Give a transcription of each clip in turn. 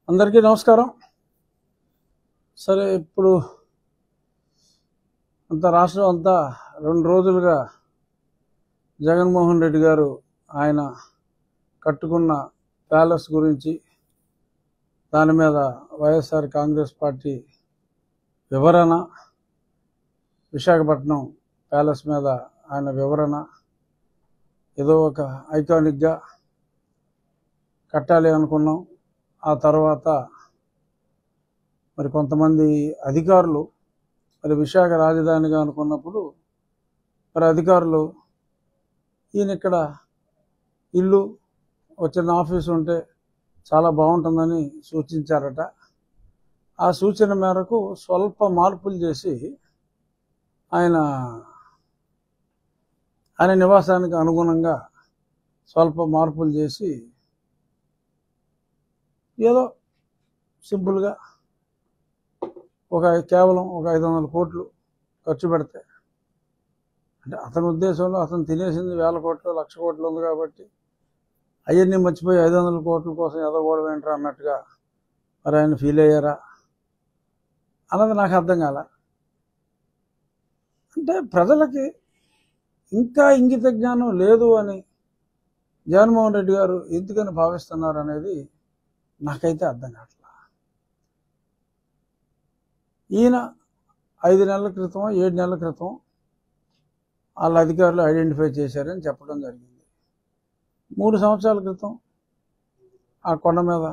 అందరికీ నమస్కారం. సరే, ఇప్పుడు రాష్ట్రం అంతా 2 రోజులుగా జగన్మోహన్ రెడ్డి గారు ఆయన కట్టుకున్న ప్యాలెస్ గురించి, దాని మీద వైఎస్ఆర్ కాంగ్రెస్ పార్టీ వివరణ, విశాఖపట్నం ప్యాలెస్ మీద ఆయన వివరణ, ఏదో ఒక ఐకానిక్గా కట్టాలి అనుకున్నాం. ఆ తర్వాత మరి కొంతమంది అధికారులు మరి విశాఖ రాజధానిగా అనుకున్నప్పుడు మరి అధికారులు ఈయన ఇక్కడ ఇల్లు చిన్న ఆఫీసు ఉంటే చాలా బాగుంటుందని సూచించారట. ఆ సూచన మేరకు స్వల్ప మార్పులు చేసి ఆయన నివాసానికి అనుగుణంగా స్వల్ప మార్పులు చేసి ఏదో సింపుల్గా కేవలం ఒక 500 కోట్లు ఖర్చు పెడితే, అంటే అతని ఉద్దేశంలో అతను తినేసింది 1000 కోట్లు 1,00,000 కోట్లు ఉంది కాబట్టి అవన్నీ మర్చిపోయి 500 కోట్ల కోసం ఎదగోవడం ఏంట్రా అన్నట్టుగా మరి ఆయన ఫీల్ అయ్యారా అన్నది నాకు అర్థం కాల. అంటే ప్రజలకి ఇంకా ఇంగిత జ్ఞానం లేదు అని జగన్మోహన్ రెడ్డి గారు ఎందుకని భావిస్తున్నారు అనేది నాకైతే అర్థం కావట్లేదు. ఈయన 5 నెలల క్రితం 7 నెలల క్రితం వాళ్ళ అధికారులు ఐడెంటిఫై చేశారని చెప్పడం జరిగింది. 3 సంవత్సరాల క్రితం ఆ కొండ మీద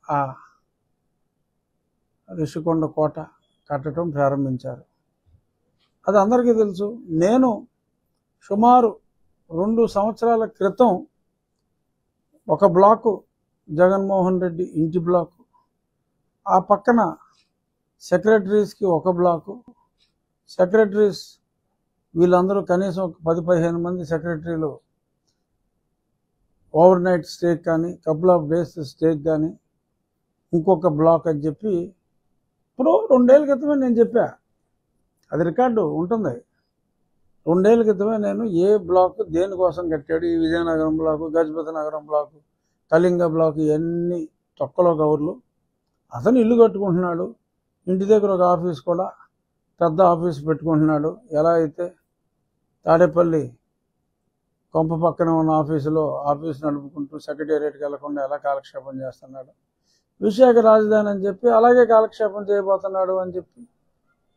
ఆ రిషికొండ కోట కట్టడం ప్రారంభించారు. అది అందరికీ తెలుసు. నేను సుమారు 2 సంవత్సరాల క్రితం ఒక బ్లాకు జగన్మోహన్ రెడ్డి ఇంటి బ్లాకు, ఆ పక్కన సెక్రటరీస్కి ఒక బ్లాకు, సెక్రటరీస్ వీళ్ళందరూ కనీసం ఒక 10-15 మంది సెక్రటరీలు ఓవర్ నైట్ స్టేక్ కానీ కపుల్ ఆఫ్ డేస్ స్టేక్ కానీ ఇంకొక బ్లాక్ అని చెప్పి ఇప్పుడు 2 ఏళ్ల క్రితమే నేను చెప్పా. అది రికార్డు ఉంటుంది. 2 ఏళ్ల క్రితమే నేను ఏ బ్లాక్ దేనికోసం కట్టాడు, ఈ విజయనగరం బ్లాకు, గజపతి నగరం బ్లాకు, కళింగ బ్లాక్, ఇవన్నీ తొక్కలో కవర్లు. అతను ఇల్లు కట్టుకుంటున్నాడు, ఇంటి దగ్గర ఒక ఆఫీస్ కూడా పెద్ద ఆఫీస్ పెట్టుకుంటున్నాడు. ఎలా అయితే తాడేపల్లి కొంప పక్కన ఉన్న ఆఫీస్ నడుపుకుంటూ సెక్రటేరియట్కి వెళ్లకుండా ఎలా కాలక్షేపం చేస్తున్నాడు, విశాఖ రాజధాని అని చెప్పి అలాగే కాలక్షేపం చేయబోతున్నాడు అని చెప్పి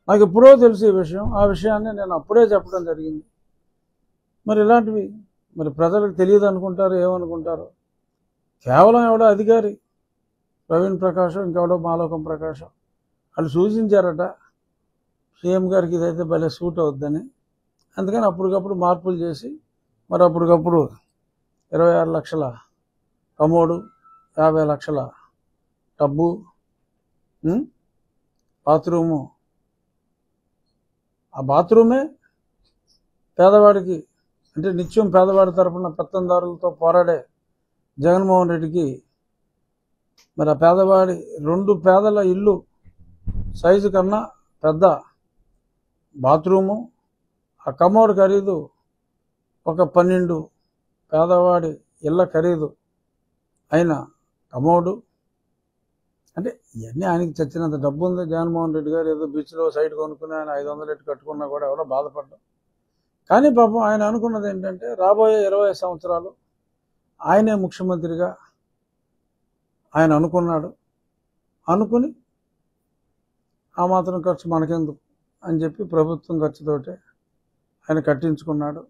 నాకు ఎప్పుడో తెలుసు ఈ విషయం. ఆ విషయాన్ని నేను అప్పుడే చెప్పడం జరిగింది. మరి ఇలాంటివి మరి ప్రజలకు తెలియదు అనుకుంటారు, ఏమనుకుంటారు. కేవలం ఎవడో అధికారి ప్రవీణ్ ప్రకాశం, ఇంకెవడో మాలోకం ప్రకాశం వాళ్ళు సూచించారట సీఎం గారికి ఇదైతే భలే సూట్ అవుద్దని. అందుకని అప్పటికప్పుడు మార్పులు చేసి మరి అప్పటికప్పుడు 26 లక్షల కమోడు, 50 లక్షల టబ్బు, బాత్రూము. ఆ బాత్రూమే పేదవాడికి, అంటే నిత్యం పేదవాడి తరఫున పెత్తందారులతో పోరాడే జగన్మోహన్ రెడ్డికి మరి ఆ పేదవాడి 2 పేదల ఇల్లు సైజు కన్నా పెద్ద బాత్రూము, ఆ కమోడ్ ఖరీదు ఒక 12 పేదవాడి ఇళ్ళ ఖరీదు అయిన కమోడు. అంటే ఇవన్నీ ఆయనకి చచ్చినంత డబ్బు ఉంది. జగన్మోహన్ రెడ్డి గారు ఏదో బీచ్లో సైట్ కొనుక్కుని ఆయన 500 ఎట్టు కట్టుకున్నా కూడా ఎవరో బాధపడ్డాం. కానీ పాపం ఆయన అనుకున్నది ఏంటంటే రాబోయే 20 సంవత్సరాలు ఆయనే ముఖ్యమంత్రిగా ఆయన అనుకున్నాడు. అనుకుని ఆ మాత్రం ఖర్చు మనకెందుకు అని చెప్పి ప్రభుత్వం ఖర్చుతోటే ఆయన కట్టించుకున్నాడు.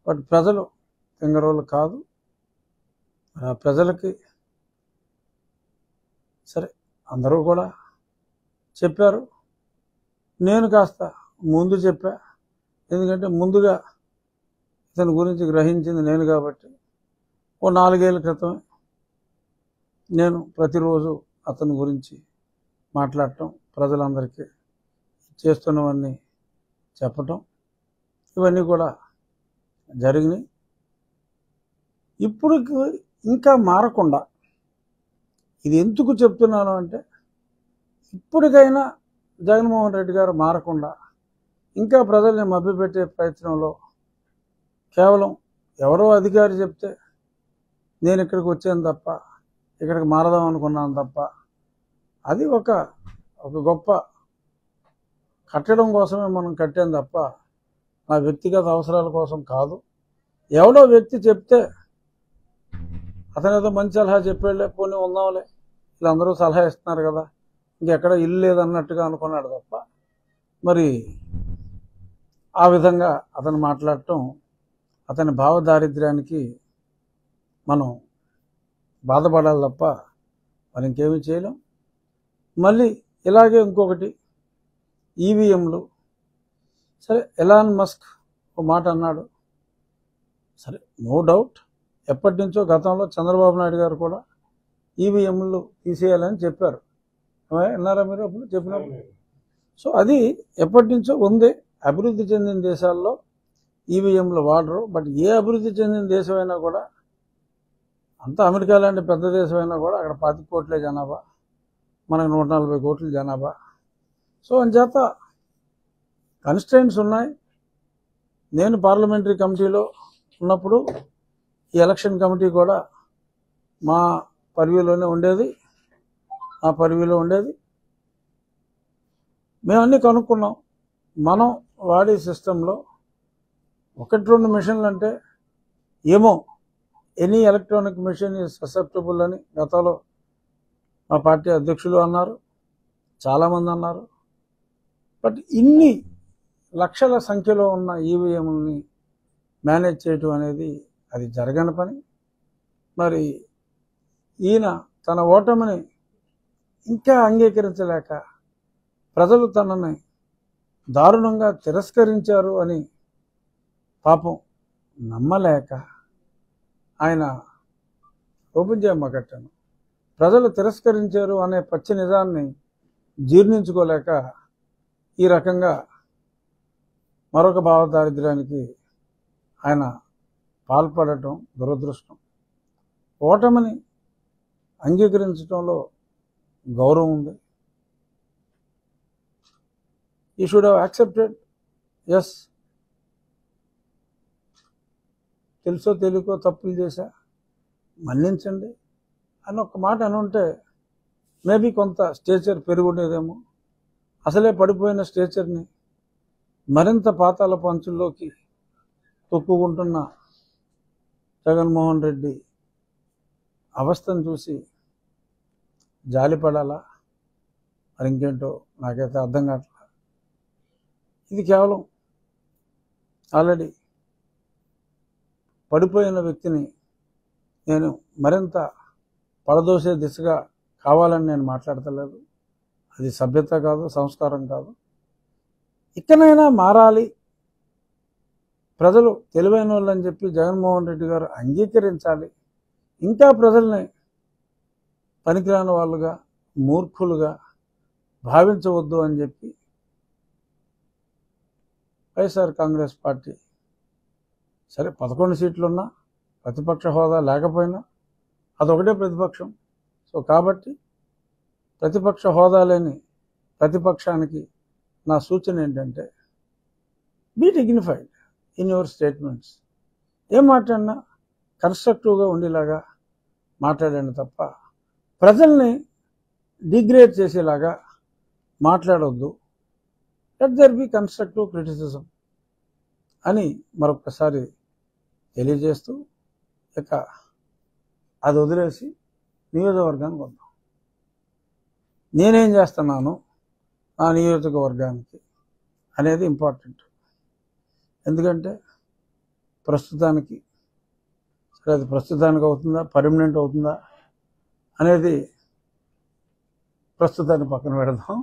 బట్ ప్రజలు తింగరోళ్ళు కాదు. ఆ ప్రజలకి సరే అందరూ కూడా చెప్పారు. నేను కాస్త ముందు చెప్పా, ఎందుకంటే ముందుగా ఇతని గురించి గ్రహించింది నేను కాబట్టి. ఓ 4 ఏళ్ల క్రితం నేను ప్రతిరోజు అతని గురించి మాట్లాడటం, ప్రజలందరికీ చేస్తున్నవన్నీ చెప్పటం, ఇవన్నీ కూడా జరిగినాయి. ఇప్పుడు ఇంకా మారకుండా, ఇది ఎందుకు చెప్తున్నాను అంటే ఇప్పటికైనా జగన్మోహన్ రెడ్డి గారు మారకుండా ఇంకా ప్రజల్ని మభ్యపెట్టే ప్రయత్నంలో కేవలం ఎవరో అధికారి చెప్తే నేను ఇక్కడికి వచ్చాను తప్ప ఇక్కడికి మారదాం అనుకున్నాను తప్ప అది ఒక గొప్ప కట్టడం కోసమే మనం కట్టాం తప్ప నా వ్యక్తిగత అవసరాల కోసం కాదు. ఎవడో వ్యక్తి చెప్తే అతను ఏదో మంచి సలహా చెప్పాడులే, పోనీ ఉందాంలే, వీళ్ళందరూ సలహా ఇస్తున్నారు కదా, ఇంకెక్కడ ఇల్లు లేదన్నట్టుగా అనుకున్నాడు తప్ప మరి ఆ విధంగా అతను మాట్లాడటం అతని భావదారిద్ర్యానికి మనం బాధపడాలి తప్ప మరి ఇంకేమీ చేయలేం. మళ్ళీ ఇలాగే ఇంకొకటి ఈవీఎంలు. సరే, ఎలాన్ మస్క్ ఒక మాట అన్నాడు. సరే, నో డౌట్ ఎప్పటి నుంచో గతంలో చంద్రబాబు నాయుడు గారు కూడా ఈవీఎంలు తీసేయాలని చెప్పారు. విన్నారా మీరు అప్పుడు చెప్పినప్పుడు? సో అది ఎప్పటి నుంచో ఉంది. అభివృద్ధి చెందిన దేశాల్లో ఈవీఎంలు వాడరు. బట్ ఏ అభివృద్ధి చెందిన దేశమైనా కూడా, అంత అమెరికా లాంటి పెద్ద దేశమైనా కూడా అక్కడ 25 కోట్లే జనాభా, మనకు 140 కోట్ల జనాభా. సో అంచేత కన్స్ట్రెయింట్స్ ఉన్నాయి. నేను పార్లమెంటరీ కమిటీలో ఉన్నప్పుడు ఈ ఎలక్షన్ కమిటీ కూడా మా పరివిలోనే ఉండేది, ఆ పరివిలో ఉండేది. మేమన్నీ కనుక్కున్నాం. మనం వాడే సిస్టంలో 1-2 మిషన్లు అంటే ఏమో, any electronic machine is susceptible అని గతంలో మా పార్టీ అధ్యక్షులు అన్నారు, చాలామంది అన్నారు. బట్ ఇన్ని లక్షల సంఖ్యలో ఉన్న ఈవీఎంలని మేనేజ్ చేయటం అనేది అది జరగని పని. మరి ఈయన తన ఓటమిని ఇంకా అంగీకరించలేక, ప్రజలు తనని దారుణంగా తిరస్కరించారు అని పాపం నమ్మలేక ఆయన ఓపెన్ చేయమ్మ కట్టాను. ప్రజలు తిరస్కరించారు అనే పచ్చి నిజాన్ని జీర్ణించుకోలేక ఈ రకంగా మరొక భావదారిద్ర్యానికి ఆయన పాల్పడటం దురదృష్టం. ఓటమిని అంగీకరించడంలో గౌరవం ఉంది. You should have accepted, yes తెలుసో తెలియకో తప్పులు చేశా, మన్నించండి అని ఒక మాట అనుంటే మేబీ కొంత స్టేచర్ పెరుగుండేదేమో. అసలే పడిపోయిన స్టేచర్ని మరింత పాతాల పంచుల్లోకి తొక్కుకుంటున్న జగన్మోహన్ రెడ్డి అవస్థను చూసి జాలిపడాలా, మరి ఇంకేంటో నాకైతే అర్థం కావట్లా. ఇది కేవలం ఆల్రెడీ పడిపోయిన వ్యక్తిని నేను మరింత పడదోసే దిశగా కావాలని నేను మాట్లాడతలేదు. అది సభ్యత కాదు, సంస్కారం కాదు. ఇకనైనా మారాలి, ప్రజలు తెలివైన వాళ్ళని చెప్పి జగన్మోహన్ రెడ్డి గారు అంగీకరించాలి. ఇంకా ప్రజల్ని పనికిరాని వాళ్ళుగా, మూర్ఖులుగా భావించవద్దు అని చెప్పి వైఎస్ఆర్ కాంగ్రెస్ పార్టీ, సరే 11 సీట్లున్నా, ప్రతిపక్ష హోదా లేకపోయినా అదొకటే ప్రతిపక్షం. సో కాబట్టి ప్రతిపక్ష హోదా లేని ప్రతిపక్షానికి నా సూచన ఏంటంటే, be dignified in your statements. ఏం మాట్లాడినా కన్స్ట్రక్టివ్గా ఉండేలాగా మాట్లాడండి తప్ప ప్రజల్ని డిగ్రేడ్ చేసేలాగా మాట్లాడొద్దు. Let there be constructive criticism అని మరొకసారి తెలియజేస్తూ, ఇక అది వదిలేసి నియోజకవర్గానికి వద్దాం. నేనేం చేస్తున్నాను ఆ నియోజకవర్గానికి అనేది ఇంపార్టెంట్. ఎందుకంటే ప్రస్తుతానికి, సరే అది ప్రస్తుతానికి అవుతుందా, పర్మనెంట్ అవుతుందా అనేది ప్రస్తుతాన్ని పక్కన పెడదాం.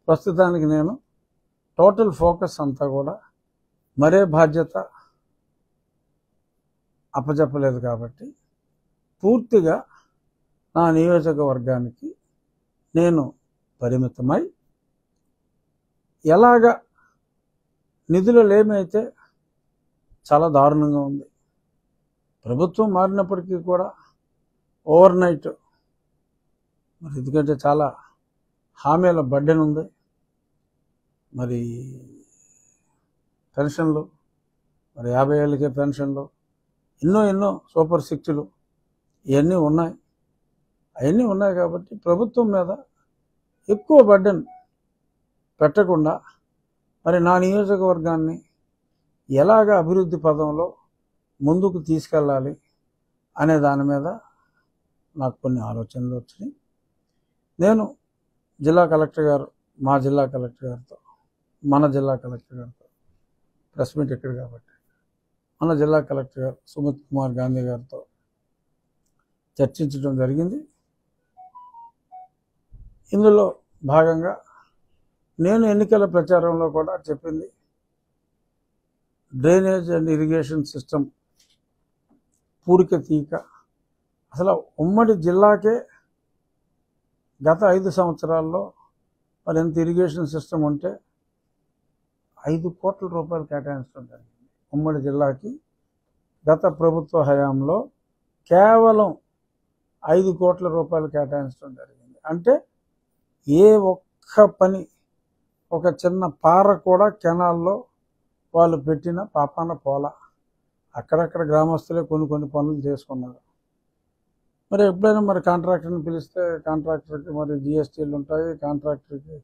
ప్రస్తుతానికి నేను టోటల్ ఫోకస్ అంతా కూడా మరే బాధ్యత అప్పచెప్పలేదు కాబట్టి పూర్తిగా నా నియోజకవర్గానికి నేను పరిమితమై, ఎలాగ నిధులు లేమైతే చాలా దారుణంగా ఉంది. ప్రభుత్వం మారినప్పటికీ కూడా ఓవర్ నైట్, మరి ఎందుకంటే చాలా హామీల బడ్డెన్ ఉంది. మరి పెన్షన్లు, మరి 50 ఏళ్ళకే పెన్షన్లు, ఎన్నో సూపర్ 6లు ఇవన్నీ ఉన్నాయి. అవన్నీ ఉన్నాయి కాబట్టి ప్రభుత్వం మీద ఎక్కువ బర్డెన్ పెట్టకుండా మరి నా నియోజకవర్గాన్ని ఎలాగ అభివృద్ధి పదంలో ముందుకు తీసుకెళ్ళాలి అనే దాని మీద నాకు కొన్ని ఆలోచనలు వచ్చినాయి. నేను జిల్లా కలెక్టర్ గారు, మా జిల్లా కలెక్టర్ గారితో, మన జిల్లా కలెక్టర్ గారితో, ప్రెస్ మీట్ ఇక్కడ కాబట్టి మన జిల్లా కలెక్టర్ గారు సుమిత్ కుమార్ గాంధీ గారితో చర్చించడం జరిగింది. ఇందులో భాగంగా నేను ఎన్నికల ప్రచారంలో కూడా చెప్పింది డ్రైనేజ్ అండ్ ఇరిగేషన్ సిస్టమ్ పూడిక తీక. అసలు ఉమ్మడి జిల్లాకే గత 5 సంవత్సరాల్లో మరి ఎంత ఇరిగేషన్ సిస్టమ్ ఉంటే 5 కోట్ల రూపాయలు కేటాయించడం జరిగింది. ఉమ్మడి జిల్లాకి గత ప్రభుత్వ హయాంలో కేవలం 5 కోట్ల రూపాయలు కేటాయించడం జరిగింది. అంటే ఏ ఒక్క పని, ఒక చిన్న పార కూడా కెనాల్లో వాళ్ళు పెట్టిన పాపాన పోల. అక్కడక్కడ గ్రామస్తులే కొన్ని పనులు చేసుకున్నారు. మరి ఎప్పుడైనా మరి కాంట్రాక్టర్ని పిలిస్తే కాంట్రాక్టర్కి మరి జిఎస్టీలు ఉంటాయి, కాంట్రాక్టర్కి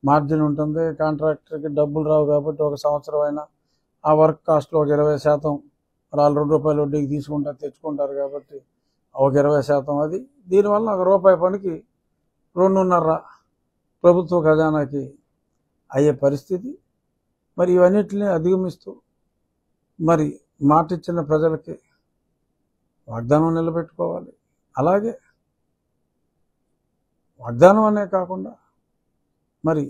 మార్జిన్ ఉంటుంది, కాంట్రాక్టర్కి డబ్బులు రావు కాబట్టి ఒక సంవత్సరం అయినా ఆ వర్క్ కాస్ట్లో ఒక 20% మరి వాళ్ళు ₹2 వడ్డీకి తెచ్చుకుంటారు కాబట్టి ఒక 20% అది. దీనివల్ల ₹1 పనికి 2.5 ప్రభుత్వ ఖజానాకి అయ్యే పరిస్థితి. మరి ఇవన్నిటిని అధిగమిస్తూ మరి మాటిచ్చిన ప్రజలకి వాగ్దానం నిలబెట్టుకోవాలి. అలాగే వాగ్దానం అనే కాకుండా మరి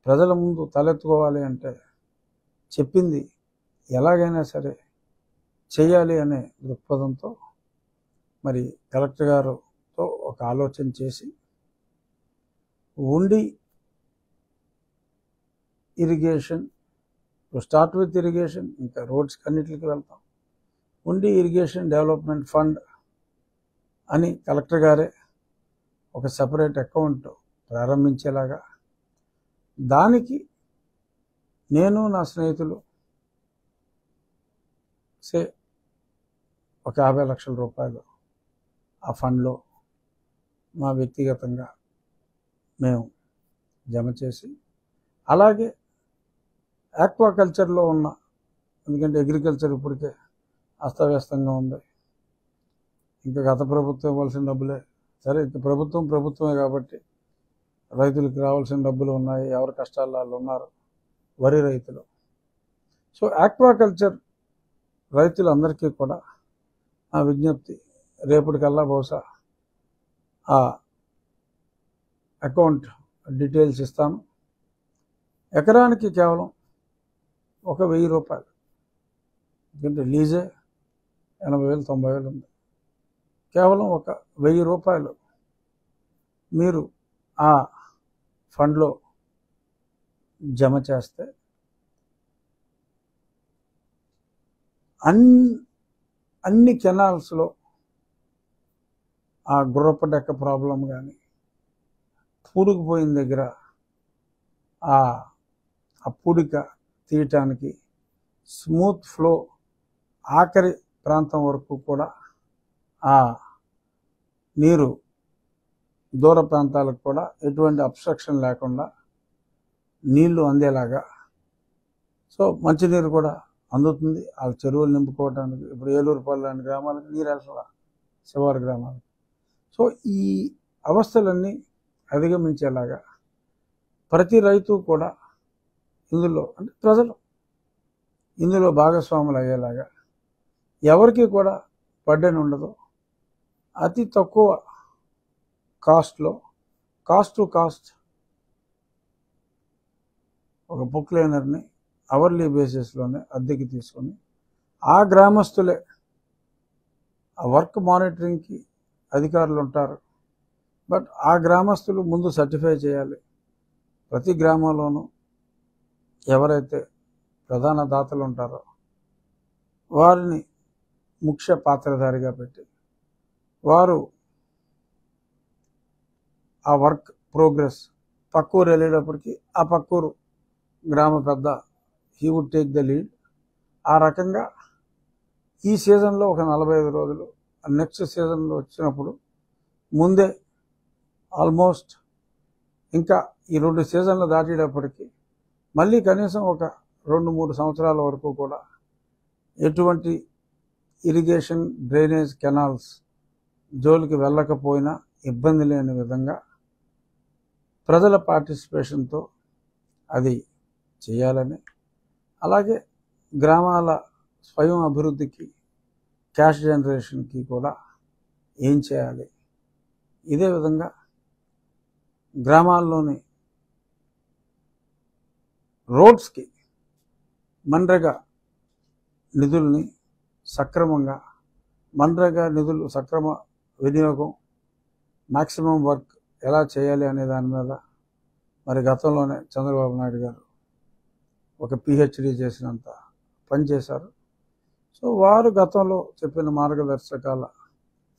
ప్రజల ముందు తలెత్తుకోవాలి అంటే చెప్పింది ఎలాగైనా సరే చేయాలి అనే దృక్పథంతో మరి కలెక్టర్ గారితో ఒక ఆలోచన చేసి ఉండి ఇరిగేషన్, స్టార్ట్ విత్ ఇరిగేషన్, ఇంకా రోడ్స్ అన్నిటికి వెళ్తాం. ఉండి ఇరిగేషన్ డెవలప్మెంట్ ఫండ్ అని కలెక్టర్ గారే ఒక సపరేట్ అకౌంట్ ప్రారంభించేలాగా, దానికి నేను నా స్నేహితులు ఒక 50 లక్షల రూపాయలు ఆ ఫండ్లో మా వ్యక్తిగతంగా మేము జమ చేసి, అలాగే ఆక్వాకల్చర్లో ఉన్న, ఎందుకంటే అగ్రికల్చర్ ఇప్పటికే అస్తవ్యస్తంగా ఉంది, ఇంకా గత ప్రభుత్వం ఇవ్వాల్సిన డబ్బులే సరే, ఇంకా ప్రభుత్వమే కాబట్టి రైతులకు రావాల్సిన డబ్బులు ఉన్నాయి, ఎవరి కష్టాలు వాళ్ళు ఉన్నారు, వరి రైతులు. సో ఆక్వాకల్చర్ రైతులందరికీ కూడా ఆ విజ్ఞప్తి, రేపటికల్లా బహుశా ఆ అకౌంట్ డీటెయిల్స్ ఇస్తాను. ఎకరానికి కేవలం ఒక ₹1000, ఎందుకంటే లీజే 80,000 90,000 ఉంది. కేవలం ఒక ₹1000 మీరు ఆ ఫండ్లో జమ చేస్తే అన్ని కెనాల్స్లో ఆ గుర్రపు డెక్క ప్రాబ్లం కానీ, పూడికిపోయిన దగ్గర ఆ పూడిక తీయటానికి స్మూత్ ఫ్లో ఆఖరి ప్రాంతం వరకు కూడా ఆ నీరు దూర ప్రాంతాలకు కూడా ఎటువంటి అబ్స్ట్రక్షన్ లేకుండా నీళ్లు అందేలాగా, సో మంచినీరు కూడా అందుతుంది ఆ చెరువులు నింపుకోవడానికి. ఇప్పుడు ఏలూరుపల్లి లాంటి గ్రామాలకు నీరు వెళ్ళాల, శివారు గ్రామాలకు. సో ఈ అవస్థలన్నీ అధిగమించేలాగా ప్రతి రైతు కూడా ఇందులో, అంటే ప్రజలు ఇందులో భాగస్వాములు అయ్యేలాగా, ఎవరికి కూడా బర్డెన్ ఉండదు, అతి తక్కువ కాస్ట్లో, కాస్ట్ టు కాస్ట్ ఒక బుక్ లైనర్ని అవర్లీ బేసిస్లోనే అద్దెకి తీసుకొని ఆ గ్రామస్తులే ఆ వర్క్ మానిటరింగ్కి అధికారులు ఉంటారు. బట్ ఆ గ్రామస్తులు ముందు సర్టిఫై చేయాలి. ప్రతి గ్రామంలోనూ ఎవరైతే ప్రధాన దాతలు ఉంటారో వారిని ముఖ్య పాత్రధారిగా పెట్టి వారు ఆ వర్క్ ప్రోగ్రెస్ పక్కూరు వెళ్ళేటప్పటికి ఆ పక్కూరు గ్రామ పెద్ద he would take the lead. ఆ రకంగా ఈ సీజన్లో ఒక 45 రోజులు, నెక్స్ట్ సీజన్లో వచ్చినప్పుడు ముందే ఆల్మోస్ట్ ఇంకా ఈ 2 సీజన్లు దాటేటప్పటికి మళ్ళీ కనీసం ఒక 2-3 సంవత్సరాల వరకు కూడా ఎటువంటి ఇరిగేషన్ డ్రైనేజ్ కెనాల్స్ జోలికి వెళ్ళకపోయినా ఇబ్బంది లేని విధంగా ప్రజల పార్టిసిపేషన్తో అది చేయాలని, అలాగే గ్రామాల స్వయం అభివృద్ధికి క్యాష్ జనరేషన్కి కూడా ఏం చేయాలి, ఇదే విధంగా గ్రామాల్లోని రోడ్స్కి మన్రేగా నిధుల్ని సక్రమంగా, మన్రేగా నిధులు సక్రమ వినియోగం, మ్యాక్సిమం వర్క్ ఎలా చేయాలి అనే దాని మీద మరి గతంలోనే చంద్రబాబు నాయుడు గారు ఒక పిహెచ్డి చేసినంత పనిచేశారు. సో వారు గతంలో చెప్పిన మార్గదర్శకాల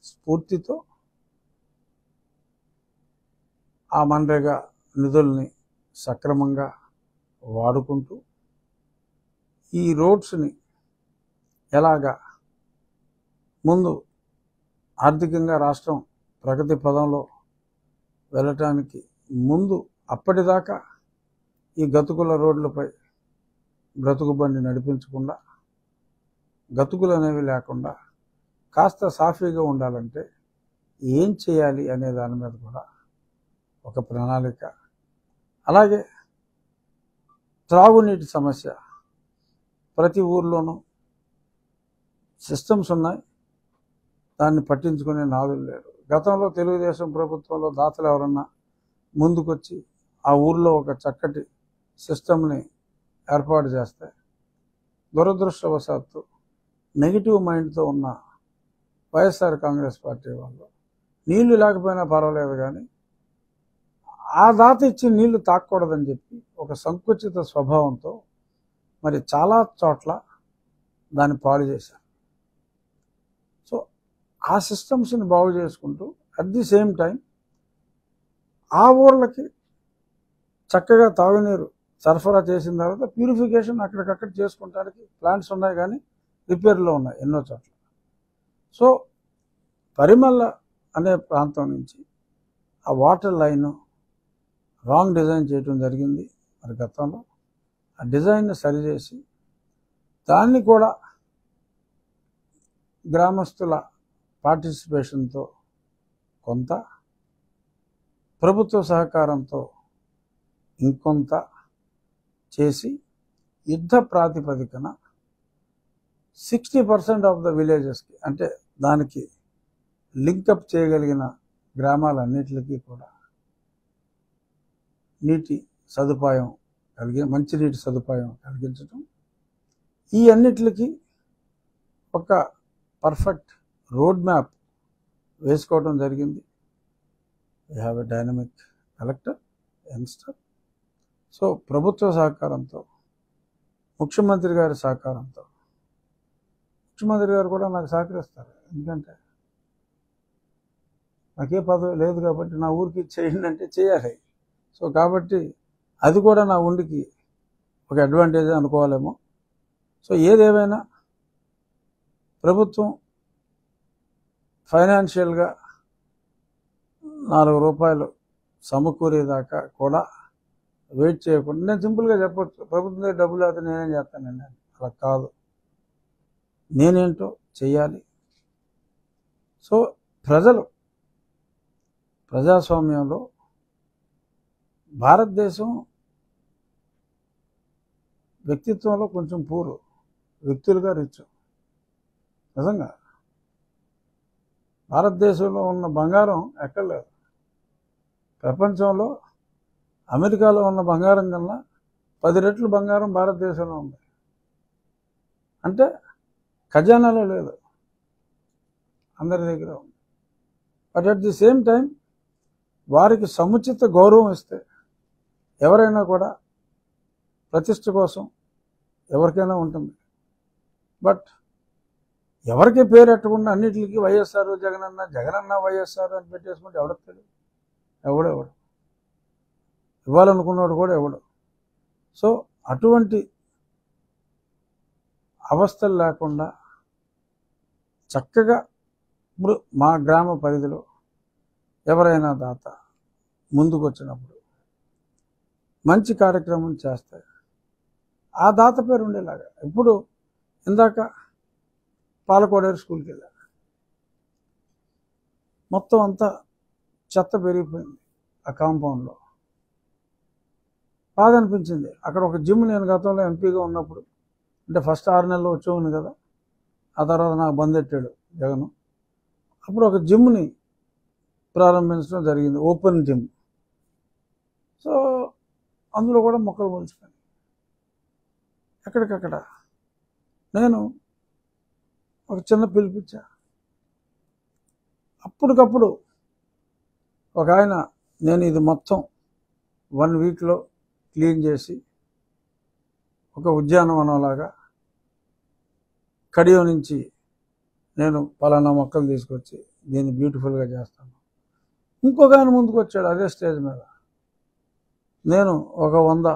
స్ఫూర్తితో ఆ మన్రేగా నిధుల్ని సక్రమంగా వాడుకుంటూ ఈ రోడ్స్ని ఎలాగా ముందు ఆర్థికంగా రాష్ట్రం ప్రగతి పదంలో వెళ్ళటానికి ముందు అప్పటిదాకా ఈ గతుకుల రోడ్లపై బ్రతుకు బండి నడిపించకుండా, గతుకులు అనేవి లేకుండా కాస్త సాఫీగా ఉండాలంటే ఏం చేయాలి అనే దాని మీద కూడా ఒక ప్రణాళిక, అలాగే త్రాగునీటి సమస్య ప్రతి ఊర్లోనూ సిస్టమ్స్ ఉన్నాయి, దాన్ని పట్టించుకునే నాదులు లేరు. గతంలో తెలుగుదేశం ప్రభుత్వంలో దాతలు ఎవరన్నా ముందుకొచ్చి ఆ ఊర్లో ఒక చక్కటి సిస్టమ్ని ఏర్పాటు చేస్తే దురదృష్టవశాత్తు నెగిటివ్ మైండ్తో ఉన్న వైఎస్ఆర్ కాంగ్రెస్ పార్టీ వాళ్ళు నీళ్లు లేకపోయినా పర్వాలేదు కానీ ఆ దాత ఇచ్చి నీళ్లు తాకూడదని చెప్పి ఒక సంకుచిత స్వభావంతో మరి చాలా చోట్ల దాన్ని పాడు చేశారు. సో ఆ సిస్టమ్స్ని బాగు చేసుకుంటూ అట్ ది సేమ్ టైం ఆ ఊర్లకి చక్కగా తాగునీరు సరఫరా చేసిన తర్వాత ప్యూరిఫికేషన్ అక్కడికక్కడ చేసుకుంటానికి ప్లాంట్స్ ఉన్నాయి, కానీ రిపేర్లో ఉన్నాయి ఎన్నో చోట్ల. సో పరిమళ అనే ప్రాంతం నుంచి ఆ వాటర్ లైన్ రాంగ్ డిజైన్ చేయడం జరిగింది మరి గతంలో. ఆ డిజైన్ని సరిచేసి దాన్ని కూడా గ్రామస్తుల పార్టిసిపేషన్తో కొంత, ప్రభుత్వ సహకారంతో ఇంకొంత చేసి యుద్ధ ప్రాతిపదికన 60% ఆఫ్ ద విలేజెస్కి, అంటే దానికి లింకప్ చేయగలిగిన గ్రామాలన్నిటికీ కూడా నీటి సదుపాయం మంచినీటి సదుపాయం కలిగించడం, ఈ అన్నిటికీ ఒక పర్ఫెక్ట్ రోడ్ మ్యాప్ వేసుకోవడం జరిగింది. We have a dynamic collector, youngster. So ప్రభుత్వ సహకారంతో, ముఖ్యమంత్రి గారి సహకారంతో, ముఖ్యమంత్రి గారు కూడా నాకు సహకరిస్తారు, ఎందుకంటే నాకే పదవి లేదు కాబట్టి నా ఊరికి చేయండి అంటే చేయాలి. సో కాబట్టి అది కూడా నా ఉండికి ఒక అడ్వాంటేజ్ అనుకోవాలేమో. సో ఏదేమైనా ప్రభుత్వం ఫైనాన్షియల్గా 4 రూపాయలు సమకూరేదాకా కూడా వెయిట్ చేయకుండా, నేను సింపుల్గా చెప్పొచ్చు, ప్రభుత్వం దగ్గర డబ్బులు లేకపోతే నేనేం చేస్తానండి, అలా కాదు, నేనేంటో చెయ్యాలి. సో ప్రజాస్వామ్యంలో భారతదేశం వ్యక్తిత్వంలో కొంచెం పూరు, వ్యక్తులుగా రిచ్. నిజంగా భారతదేశంలో ఉన్న బంగారం ఎక్కడ లేదు. ప్రపంచంలో అమెరికాలో ఉన్న బంగారం కన్నా 10 రెట్లు బంగారం భారతదేశంలో ఉంది. అంటే ఖజానాలో లేదు, అందరి దగ్గర ఉంది. But at the same time వారికి సముచిత గౌరవం ఇస్తే ఎవరైనా కూడా ప్రతిష్ట కోసం ఎవరికైనా ఉంటుంది. బట్ ఎవరికి పేరు ఎట్టకుండా అన్నిటికీ వైఎస్ఆర్ జగనన్న వైఎస్ఆర్ అని పెట్టేసుకుంటే ఎవరికి తెలియదు, ఎవడు ఇవ్వాలనుకున్నాడు కూడా ఎవడు. సో అటువంటి అవస్థలు లేకుండా చక్కగా ఇప్పుడు మా గ్రామ పరిధిలో ఎవరైనా దాత ముందుకు వచ్చినప్పుడు మంచి కార్యక్రమం చేస్తాయి. ఆ దాత పేరు ఉండేలాగా. ఇప్పుడు ఇందాక పాలకోడేరు స్కూల్కి వెళ్ళా, మొత్తం అంతా చెత్త పెరిగిపోయింది ఆ కాంపౌండ్లో. బాధ అనిపించింది. అక్కడ ఒక జిమ్ నేను గతంలో ఎంపీగా ఉన్నప్పుడు, అంటే ఫస్ట్ 6 నెలలు వచ్చేవాడిని కదా, ఆ తర్వాత నాకు బందెట్టాడు జగన్. అప్పుడు ఒక జిమ్ని ప్రారంభించడం జరిగింది, ఓపెన్ జిమ్. సో అందులో కూడా మొక్కలు మొలిచిపోయాయి ఎక్కడికక్కడ. నేను ఒక చిన్న పిలిపించా. అప్పటికప్పుడు ఒక ఆయన, నేను ఇది మొత్తం 1 వీక్లో క్లీన్ చేసి ఒక ఉద్యానవనంలాగా కడియో నుంచి నేను పలానా మొక్కలు తీసుకొచ్చి దీన్ని బ్యూటిఫుల్గా చేస్తాను. ఇంకొక ఆయన ముందుకు వచ్చాడు అదే స్టేజ్ మీద. నేను ఒక 100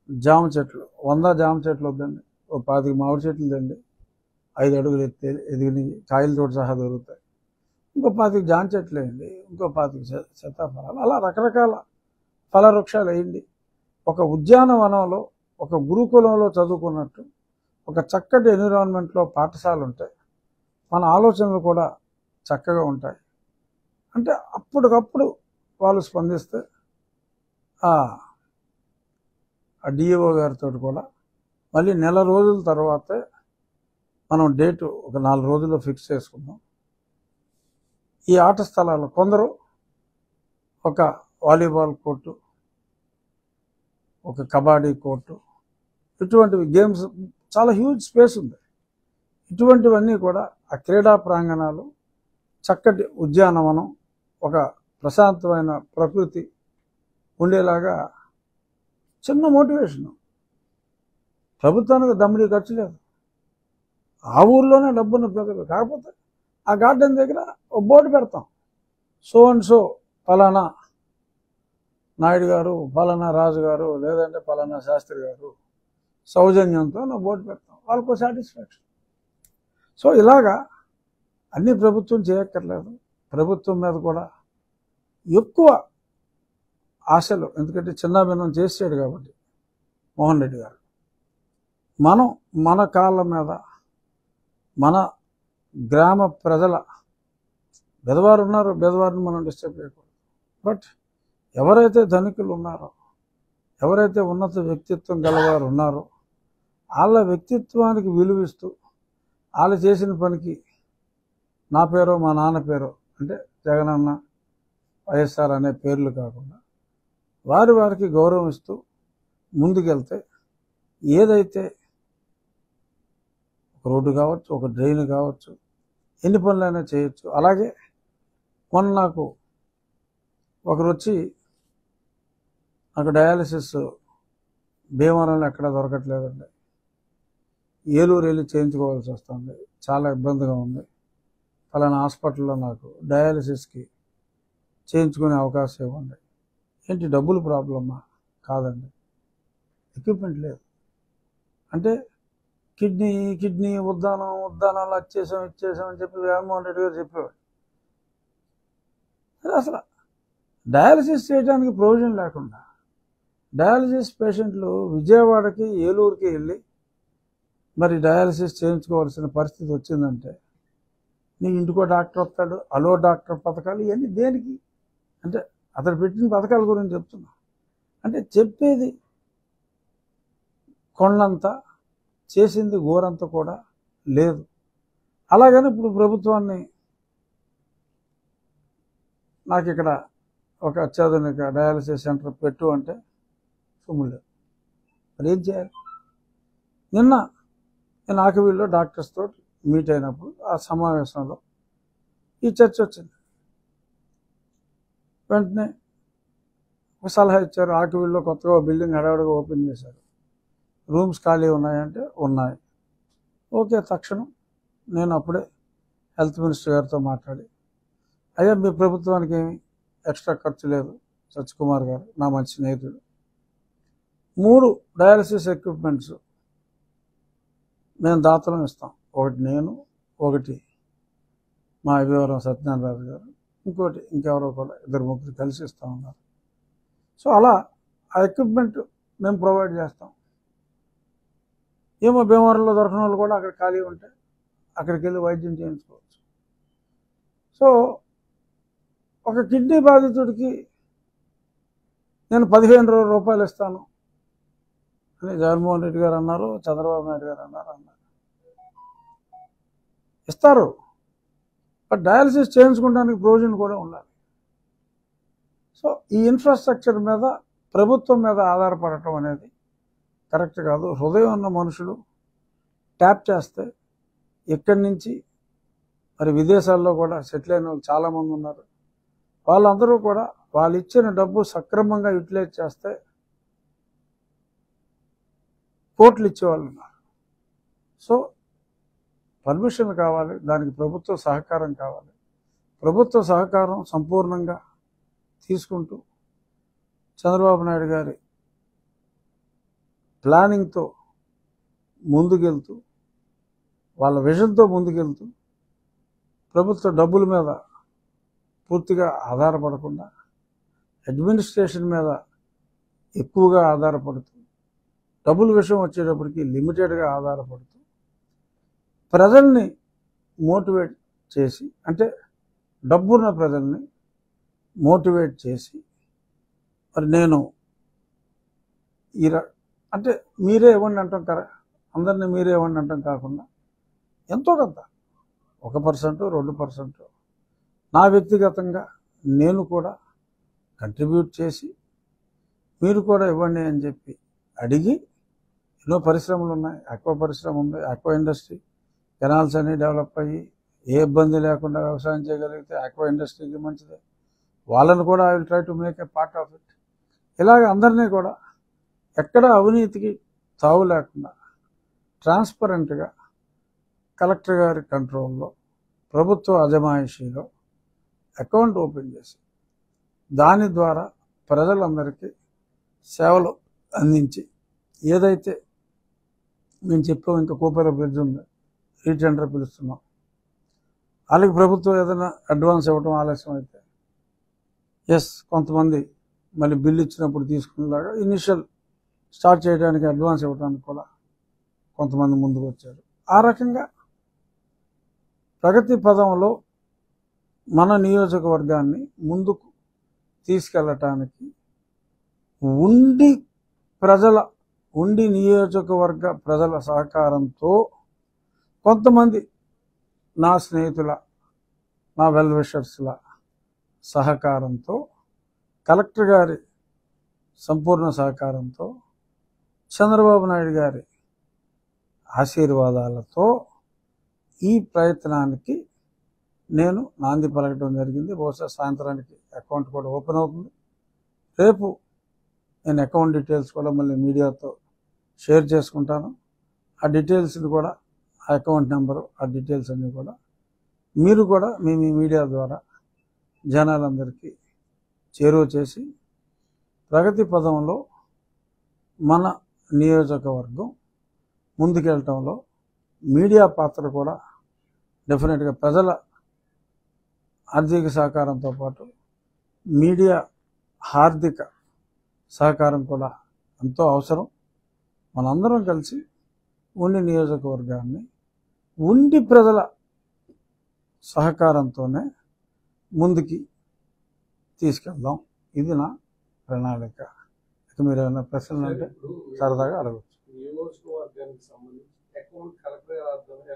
జామ చెట్లు, 100 జామ చెట్లు వద్దండి, ఓ 25 మామిడి చెట్లు తండి, 5 అడుగులు ఎదిగినాయి, కాయలతో సహా దొరుకుతాయి. ఇంకో 25 జామ చెట్లు వేయండి, ఇంకో 25 సీతాఫలాలు, అలా రకరకాల ఫల వృక్షాలు వేయండి. ఒక ఉద్యానవనంలో, ఒక గురుకులంలో చదువుకున్నట్టు ఒక చక్కటి ఎన్విరాన్మెంట్లో పాఠశాల ఉంటాయి, మన ఆలోచనలు కూడా చక్కగా ఉంటాయి. అంటే అప్పటికప్పుడు వాళ్ళు స్పందిస్తే ఆ డిఓ గారితో కూడా మళ్ళీ నెల రోజుల తర్వాతే మనం డేటు ఒక 4 రోజుల్లో ఫిక్స్ చేసుకుందాం. ఈ ఆట స్థలాలు కొందరు ఒక వాలీబాల్ కోర్టు, ఒక కబడ్డీ కోర్టు, ఇటువంటివి గేమ్స్ చాలా హ్యూజ్ స్పేస్ ఉంది. ఇటువంటివన్నీ కూడా ఆ క్రీడా ప్రాంగణాలు, చక్కటి ఉద్యానవనం, ఒక ప్రశాంతమైన ప్రకృతి ఉండేలాగా చిన్న మోటివేషను. ప్రభుత్వానికి దమ్ముడి ఖర్చు లేదు, ఆ ఊర్లోనే డబ్బున్న ప్రజలు. కాకపోతే ఆ గార్డెన్ దగ్గర ఒక బోర్డు పెడతాం, సో అండ్ సో పలానా నాయుడు గారు, పలానా రాజు గారు, లేదంటే పలానా శాస్త్రి గారు సౌజన్యంతో నా బోర్డు పెడతాం, వాళ్ళకు సాటిస్ఫాక్షన్. సో ఇలాగా అన్ని ప్రభుత్వం చేయక్కర్లేదు. ప్రభుత్వం మీద కూడా ఎక్కువ ఆశలు, ఎందుకంటే చిన్నాభిన్నం చేసాడు కాబట్టి మోహన్ రెడ్డి గారు. మనం మన కాళ్ళ మీద, మన గ్రామ ప్రజల, బెదవారు ఉన్నారు, బెదవారిని మనం డిస్టర్బ్ చేయకూడదు. బట్ ఎవరైతే ధనికులు ఉన్నారో, ఎవరైతే ఉన్నత వ్యక్తిత్వం గలవారు ఉన్నారో, వాళ్ళ వ్యక్తిత్వానికి విలువిస్తూ వాళ్ళు చేసిన పనికి నా పేరో మా నాన్న పేరో, అంటే జగనన్న, వైఎస్ఆర్ అనే పేర్లు కాకుండా వారికి గౌరవం ఇస్తూ ముందుకెళ్తే ఏదైతే ఒక రోడ్డు కావచ్చు, ఒక డ్రైన్ కావచ్చు, ఎన్ని పనులైనా చేయొచ్చు. అలాగే మొన్న నాకు ఒకరు వచ్చి, నాకు డయాలసిస్ భీమవరంలో ఎక్కడ దొరకట్లేదండి, ఏలూరు వెళ్ళి చేయించుకోవాల్సి వస్తుంది, చాలా ఇబ్బందిగా ఉంది, ఫలానా హాస్పిటల్లో నాకు డయాలసిస్కి చేయించుకునే అవకాశం ఇవ్వండి. ఏంటి డబ్బులు ప్రాబ్లమా? కాదండి, ఎక్విప్మెంట్ లేదు. అంటే కిడ్నీ ఉద్దానాలు ఇచ్చేసామని చెప్పి జగన్మోహన్ రెడ్డి గారు చెప్పేవాడు. అసలు డయాలసిస్ చేయడానికి ప్రొవిజన్ లేకుండా డయాలసిస్ పేషెంట్లు విజయవాడకి, ఏలూరుకి వెళ్ళి మరి డయాలసిస్ చేయించుకోవాల్సిన పరిస్థితి వచ్చిందంటే, నీ ఇంటికో డాక్టర్ వస్తాడు, అలో డాక్టర్ పథకాలు, ఇవన్నీ దేనికి? అంటే అతను పెట్టిన పథకాల గురించి చెప్తున్నా. అంటే చెప్పేది కొండంత, చేసింది గోరంత కూడా లేదు. అలాగని ఇప్పుడు ప్రభుత్వాన్ని నాకు ఇక్కడ ఒక అత్యాధునిక డయాలసిస్ సెంటర్ పెట్టు అంటే సొమ్ము లేదు. మరి ఏం చేయాలి? నిన్న నేను ఆకివీడులో డాక్టర్స్తో మీట్ అయినప్పుడు ఆ సమావేశంలో ఈ చర్చ వచ్చింది. వెంటనే ఒక సలహా ఇచ్చారు. ఆకివీడులో కొత్తగా బిల్డింగ్ హడావుడిగా ఓపెన్ చేశారు, రూమ్స్ ఖాళీ ఉన్నాయంటే ఉన్నాయి. ఓకే, తక్షణం నేను అప్పుడే హెల్త్ మినిస్టర్ గారితో మాట్లాడి, అయ్యా మీ ప్రభుత్వానికి ఏమి ఎక్స్ట్రా ఖర్చు లేదు, సత్యకుమార్ గారు నా మంచి స్నేహితుడు, 3 డయాలసిస్ ఎక్విప్మెంట్స్ మేము దాతలం ఇస్తాం. ఒకటి నేను, ఒకటి మా అభివరం సత్యనారాయణ రాజు గారు, ఇంకోటి ఇంకెవరో కూడా 2-3 కలిసి ఇస్తూ ఉన్నారు. సో అలా ఆ ఎక్విప్మెంట్ మేము ప్రొవైడ్ చేస్తాం. ఏమో భీమవరంలో దొరకని వాళ్ళు కూడా అక్కడ ఖాళీ ఉంటే అక్కడికి వెళ్ళి వైద్యం చేయించుకోవచ్చు. సో ఒక కిడ్నీ బాధితుడికి నేను 15,000 రూపాయలు ఇస్తాను అని జగన్మోహన్ రెడ్డి గారు అన్నారు, చంద్రబాబు నాయుడు గారు అన్నారు. ఇస్తారు, బట్ డయాలసిస్ చేయించుకోవడానికి ప్రొవిజన్ కూడా ఉండాలి. సో ఈ ఇన్ఫ్రాస్ట్రక్చర్ మీద ప్రభుత్వం మీద ఆధారపడటం అనేది కరెక్ట్ కాదు. హృదయం ఉన్న మనుషులు ట్యాప్ చేస్తే ఇక్కడి నుంచి మరి విదేశాల్లో కూడా సెటిల్ అయిన వాళ్ళు చాలామంది ఉన్నారు. వాళ్ళందరూ కూడా వాళ్ళు ఇచ్చిన డబ్బు సక్రమంగా యూటిలైజ్ చేస్తే కోట్లు ఇచ్చేవాళ్ళు ఉన్నారు. సో పర్మిషన్ కావాలి, దానికి ప్రభుత్వ సహకారం కావాలి. ప్రభుత్వ సహకారం సంపూర్ణంగా తీసుకుంటూ చంద్రబాబు నాయుడు గారి ప్లానింగ్తో ముందుకెళ్తూ, వాళ్ళ విజన్తో ముందుకెళ్తూ, ప్రభుత్వ డబ్బుల మీద పూర్తిగా ఆధారపడకుండా అడ్మినిస్ట్రేషన్ మీద ఎక్కువగా ఆధారపడుతూ, డబ్బుల విషయం వచ్చేటప్పటికి లిమిటెడ్గా ఆధారపడుతూ, ప్రజల్ని మోటివేట్ చేసి, అంటే డబ్బున్న ప్రజల్ని మోటివేట్ చేసి, మరి నేను అంటే మీరే ఇవ్వండి అంటాం కదా, అందరినీ మీరే ఇవ్వండి అంటాం కాకుండా ఎంతో కొంత 1%, 2% నా వ్యక్తిగతంగా నేను కూడా కంట్రిబ్యూట్ చేసి మీరు కూడా ఇవ్వండి అని చెప్పి అడిగి, ఎన్నో పరిశ్రమలు ఉన్నాయి, ఆక్వా పరిశ్రమ ఉంది, ఆక్వా ఇండస్ట్రీ, కెనాల్స్ అన్నీ డెవలప్ అయ్యి ఏ ఇబ్బంది లేకుండా వ్యవసాయం చేయగలిగితే ఆక్వా ఇండస్ట్రీకి మంచిదే. వాళ్ళని కూడా I will try to make a part of it. ఇలాగ అందరినీ కూడా ఎక్కడ అవినీతికి తావు లేకుండా ట్రాన్స్పరెంట్గా కలెక్టర్ గారి కంట్రోల్లో ప్రభుత్వ అజమాయిషీలో అకౌంట్ ఓపెన్ చేసి దాని ద్వారా ప్రజలందరికీ సేవలు అందించి, ఏదైతే మేము చెప్పాం, ఇంకా కూపేర బ్రిడ్జ్ ఉంది, రీటెండర్ పిలుస్తున్నాం, వాళ్ళకి ప్రభుత్వం ఏదైనా అడ్వాన్స్ ఇవ్వటం ఆలస్యం అయితే కొంతమంది మళ్ళీ బిల్లు ఇచ్చినప్పుడు తీసుకునేలాగా ఇనిషియల్ స్టార్ట్ చేయడానికి అడ్వాన్స్ ఇవ్వడానికి కూడా కొంతమంది ముందుకు వచ్చారు. ఆ రకంగా ప్రగతి పదంలో మన నియోజకవర్గాన్ని ముందుకు తీసుకెళ్ళటానికి ఉండి నియోజకవర్గ ప్రజల సహకారంతో, కొంతమంది నా స్నేహితుల, నా వెల్ విషర్స్ల సహకారంతో, కలెక్టర్ గారి సంపూర్ణ సహకారంతో, చంద్రబాబు నాయుడు గారి ఆశీర్వాదాలతో ఈ ప్రయత్నానికి నేను నాంది పలకడం జరిగింది. బహుశా సాయంత్రానికి అకౌంట్ కూడా ఓపెన్ అవుతుంది. రేపు నేను అకౌంట్ డీటెయిల్స్ కూడా మళ్ళీ మీడియాతో షేర్ చేసుకుంటాను. ఆ డీటెయిల్స్ని కూడా, ఆ అకౌంట్ నెంబరు, ఆ డీటెయిల్స్ అన్నీ కూడా మీరు కూడా మీ మీడియా ద్వారా జనాలందరికీ చేరువ చేసి, ప్రగతి పదంలో మన నియోజకవర్గం ముందుకెళ్ళటంలో మీడియా పాత్ర కూడా డెఫినెట్గా, ప్రజల ఆర్థిక సహకారంతో పాటు మీడియా ఆర్థిక సహకారం కూడా ఎంతో అవసరం. మనందరం కలిసి ఉండి నియోజకవర్గాన్ని ప్రజల సహకారంతోనే ముందుకి తీసుకెళ్దాం. ఇది నా ప్రణాళిక. ఇక మీరు ఏమైనా ప్రశ్నలు అంటే సరదాగా అడగచ్చు. నియోజకవర్గానికి సంబంధించి అకౌంట్ కలెక్టర్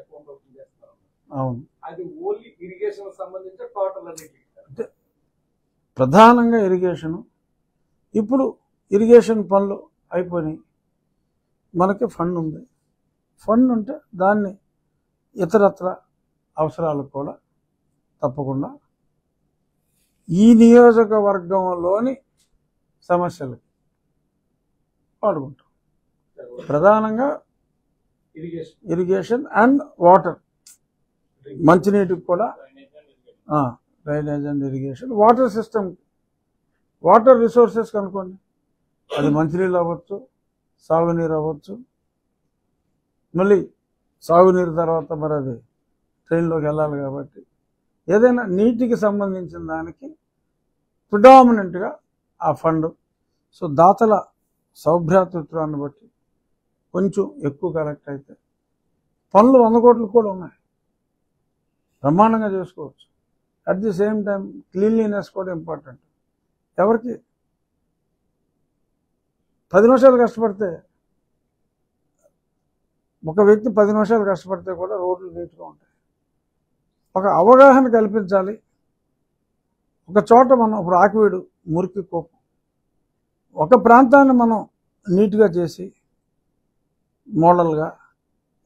అకౌంట్ ఓపెన్ చేస్తారు. అవును, అది ఓన్లీ ఇరిగేషన్ సంబంధించి టోటల్ అంటే ప్రధానంగా ఇరిగేషను. ఇప్పుడు ఇరిగేషన్ పనులు అయిపోయినాయి, మనకి ఫండ్ ఉంది. ఫండ్ ఉంటే దాన్ని ఇతరత్ర అవసరాలకు కూడా తప్పకుండా ఈ నియోజకవర్గంలోని సమస్యలకి వాడుకుంటాం. ప్రధానంగా ఇరిగేషన్ అండ్ వాటర్, మంచినీటికి కూడా, drainage and irrigation, water system, water resources కనుకోండి, అది మంచినీళ్ళు అవ్వచ్చు, సాగునీరు అవ్వచ్చు. మళ్ళీ సాగునీరు తర్వాత మరి అది ట్రైన్లోకి వెళ్ళాలి కాబట్టి ఏదైనా నీటికి సంబంధించిన దానికి ప్రిడామినెంట్గా ఆ ఫండ్. సో దాతల సౌభ్రాతృత్వాన్ని బట్టి కొంచెం ఎక్కువ కలెక్ట్ అయితే పనులు 100 కోట్లు కూడా ఉన్నాయి, బ్రహ్మాండంగా చేసుకోవచ్చు. At the same time cleanliness కూడా ఇంపార్టెంట్. ఎవరికి 10 నిమిషాలు కష్టపడితే, ఒక వ్యక్తి 10 నిమిషాలు కష్టపడితే కూడా రోడ్లు నీట్గా ఉంటాయి. ఒక అవగాహన కల్పించాలి. ఒక చోట మనం ఇప్పుడు ఆకివీడు మురికి కోపం, ఒక ప్రాంతాన్ని మనం నీట్గా చేసి మోడల్గా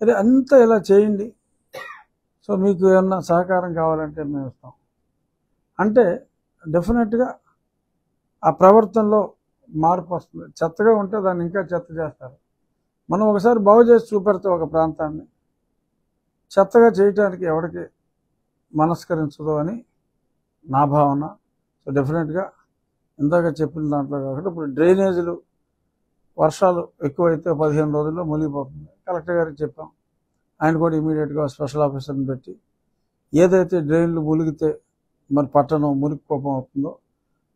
అదే అంతా ఇలా చేయండి, సో మీకు ఏమన్నా సహకారం కావాలంటే మేము ఇస్తాం అంటే డెఫినెట్గా ఆ ప్రవర్తనలో మార్పు వస్తుంది. చెత్తగా ఉంటే దాన్ని ఇంకా చెత్త చేస్తారు. మనం ఒకసారి బాగు చేసి చూపెడితే ఒక ప్రాంతాన్ని చెత్తగా చేయటానికి ఎవరికి మనస్కరించదు అని నా భావన. సో డెఫినెట్గా ఇందాక చెప్పిన దాంట్లో కాకుండా ఇప్పుడు డ్రైనేజీలు వర్షాలు ఎక్కువైతే 15 రోజుల్లో మునిగిపోతుంది. కలెక్టర్ గారికి చెప్పాం, ఆయన కూడా ఇమీడియట్గా స్పెషల్ ఆఫీసర్ని పెట్టి ఏదైతే డ్రైన్లు మునిగితే మరి పట్టణం మురికి కోపం అవుతుందో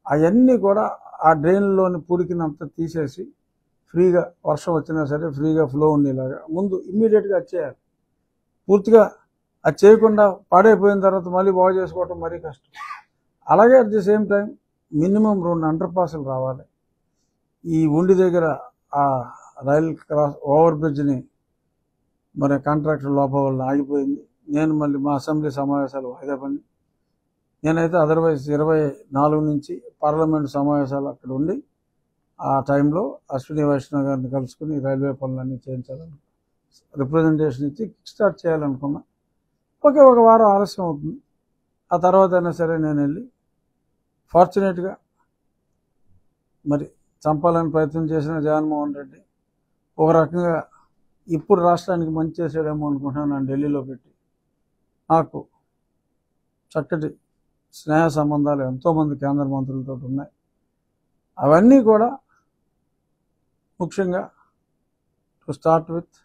అవన్నీ కూడా ఆ డ్రైన్లోని పూడికినంతా తీసేసి ఫ్రీగా వర్షం వచ్చినా సరే ఫ్రీగా ఫ్లో ఉండేలాగా ముందు ఇమ్మీడియట్గా అది చేయాలి. పూర్తిగా అది చేయకుండా పాడైపోయిన తర్వాత మళ్ళీ బాగు చేసుకోవటం మరీ కష్టం. అలాగే at the same time minimum 2 అండర్ పాస్లు రావాలి. ఈ ఉండి దగ్గర ఆ రైల్ క్రాస్ ఓవర్ బ్రిడ్జ్ని మరి కాంట్రాక్టర్ లోపల వల్ల ఆగిపోయింది. నేను మళ్ళీ మా అసెంబ్లీ సమావేశాలు వాయిదా పడి, నేనైతే అదర్వైజ్ 24 నుంచి పార్లమెంట్ సమావేశాలు అక్కడ ఉండి ఆ టైంలో అశ్విని వైష్ణవ్ గారిని కలుసుకుని రైల్వే పనులన్నీ చేయించాలని రిప్రజెంటేషన్ ఇచ్చి కిక్ స్టార్ట్ చేయాలనుకున్నా. ఓకే, ఒక వారం ఆలస్యం అవుతుంది. ఆ తర్వాత అయినా సరే నేను వెళ్ళి ఫార్చునేట్గా మరి చంపాలని ప్రయత్నం చేసిన జగన్మోహన్ రెడ్డి ఒక రకంగా ఇప్పుడు రాష్ట్రానికి మంచి చేసాడేమో అనుకుంటున్నాను. నన్ను ఢిల్లీలో పెట్టి నాకు చక్కటి స్నేహ సంబంధాలు ఎంతోమంది కేంద్ర మంత్రులతో ఉన్నాయి. అవన్నీ కూడా ముఖ్యంగా టు స్టార్ట్ విత్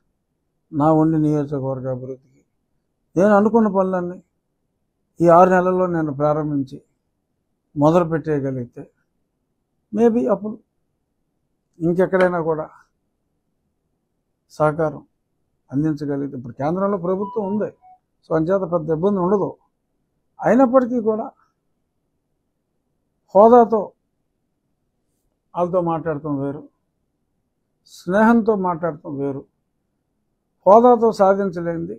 నా ఉండి నియోజకవర్గ అభివృద్ధికి నేను అనుకున్న పనులన్నీ ఈ 6 నెలల్లో నేను ప్రారంభించి మొదలు పెట్టేయగలిగితే మేబీ అప్పుడు ఇంకెక్కడైనా కూడా సహకారం అందించగలిగితే. ఇప్పుడు కేంద్రంలో ప్రభుత్వం ఉంది, సో అంచేత పెద్ద ఇబ్బంది ఉండదు. అయినప్పటికీ కూడా హోదాతో వాళ్ళతో మాట్లాడటం వేరు, స్నేహంతో మాట్లాడటం వేరు. హోదాతో సాధించలేనిది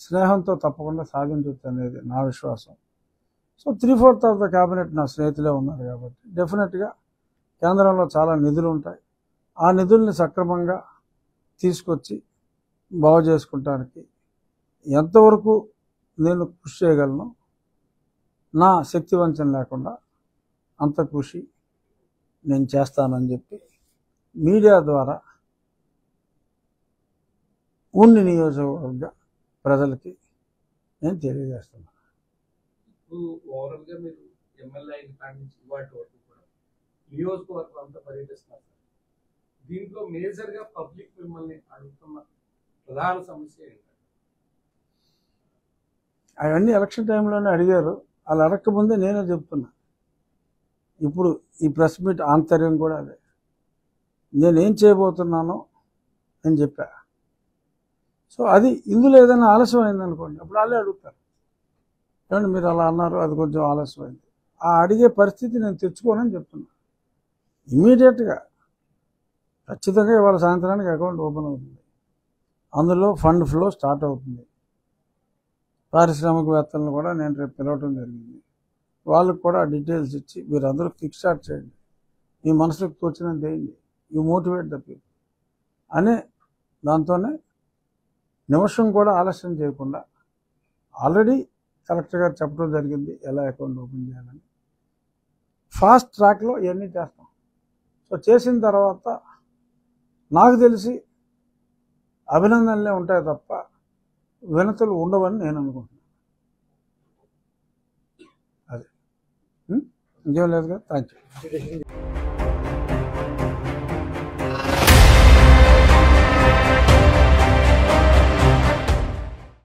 స్నేహంతో తప్పకుండా సాధించవచ్చు అనేది నా విశ్వాసం. సో 3/4 ఆఫ్ ద క్యాబినెట్ నా స్నేహితులే ఉన్నారు కాబట్టి డెఫినెట్గా కేంద్రంలో చాలా నిధులు ఉంటాయి. ఆ నిధుల్ని సక్రమంగా తీసుకొచ్చి బాగు చేసుకుంటానికి ఎంతవరకు నేను కృషి చేయగలను, నా శక్తి వంచన లేకుండా అంత కృషి నేను చేస్తానని చెప్పి మీడియా ద్వారా ఉండి నియోజకవర్గ ప్రజలకి నేను తెలియజేస్తున్నాను. ఇప్పుడు ఓవరాల్గా మీరు ఎమ్మెల్యే అయిన కాడి నుంచి ఇవాటి వరకు కూడా నియోజకవర్గం అంతా పర్యటిస్తున్నారు. దీంట్లో మేజర్గా పబ్లిక్ మిమ్మల్ని అడుగుతున్న ప్రధాన సమస్య ఏంటంటే, అవన్నీ ఎలక్షన్ టైంలోనే అడిగారు. వాళ్ళు అడగకముందే నేనే చెప్తున్నా. ఇప్పుడు ఈ ప్రెస్ మీట్ ఆంతర్యం కూడా అదే. నేనేం చేయబోతున్నానో నేను చెప్పా. సో అది ఇందులో ఏదైనా ఆలస్యం అయిందనుకోండి, అప్పుడు వాళ్ళే అడుగుతారు, ఏమంటే మీరు అలా అన్నారు, అది కొంచెం ఆలస్యమైంది. ఆ అడిగే పరిస్థితి నేను తెచ్చుకోనని చెప్తున్నా. ఇమ్మీడియట్గా ఖచ్చితంగా ఇవాళ సాయంత్రానికి అకౌంట్ ఓపెన్ అవుతుంది, అందులో ఫండ్ ఫ్లో స్టార్ట్ అవుతుంది. పారిశ్రామికవేత్తలను కూడా నేను రేపు పిలవటం జరిగింది. వాళ్ళకు కూడా డీటెయిల్స్ ఇచ్చి మీరు అందరూ కిక్ స్టార్ట్ చేయండి, మీ మనసులకు తోచినంత వేయండి, యూ మోటివేట్ ద పీపుల్ అనే దాంతోనే నిమిషం కూడా ఆలస్యం చేయకుండా ఆల్రెడీ కలెక్టర్ గారు చెప్పడం జరిగింది ఎలా అకౌంట్ ఓపెన్ చేయాలని. ఫాస్ట్ ట్రాక్లో ఇవన్నీ చేస్తాం. సో చేసిన తర్వాత నాకు తెలిసి అభినందనలే ఉంటాయి తప్ప వినతులు ఉండవని నేను అనుకుంటున్నాను. అది ఇంకేం లేదు కదా. Thank you.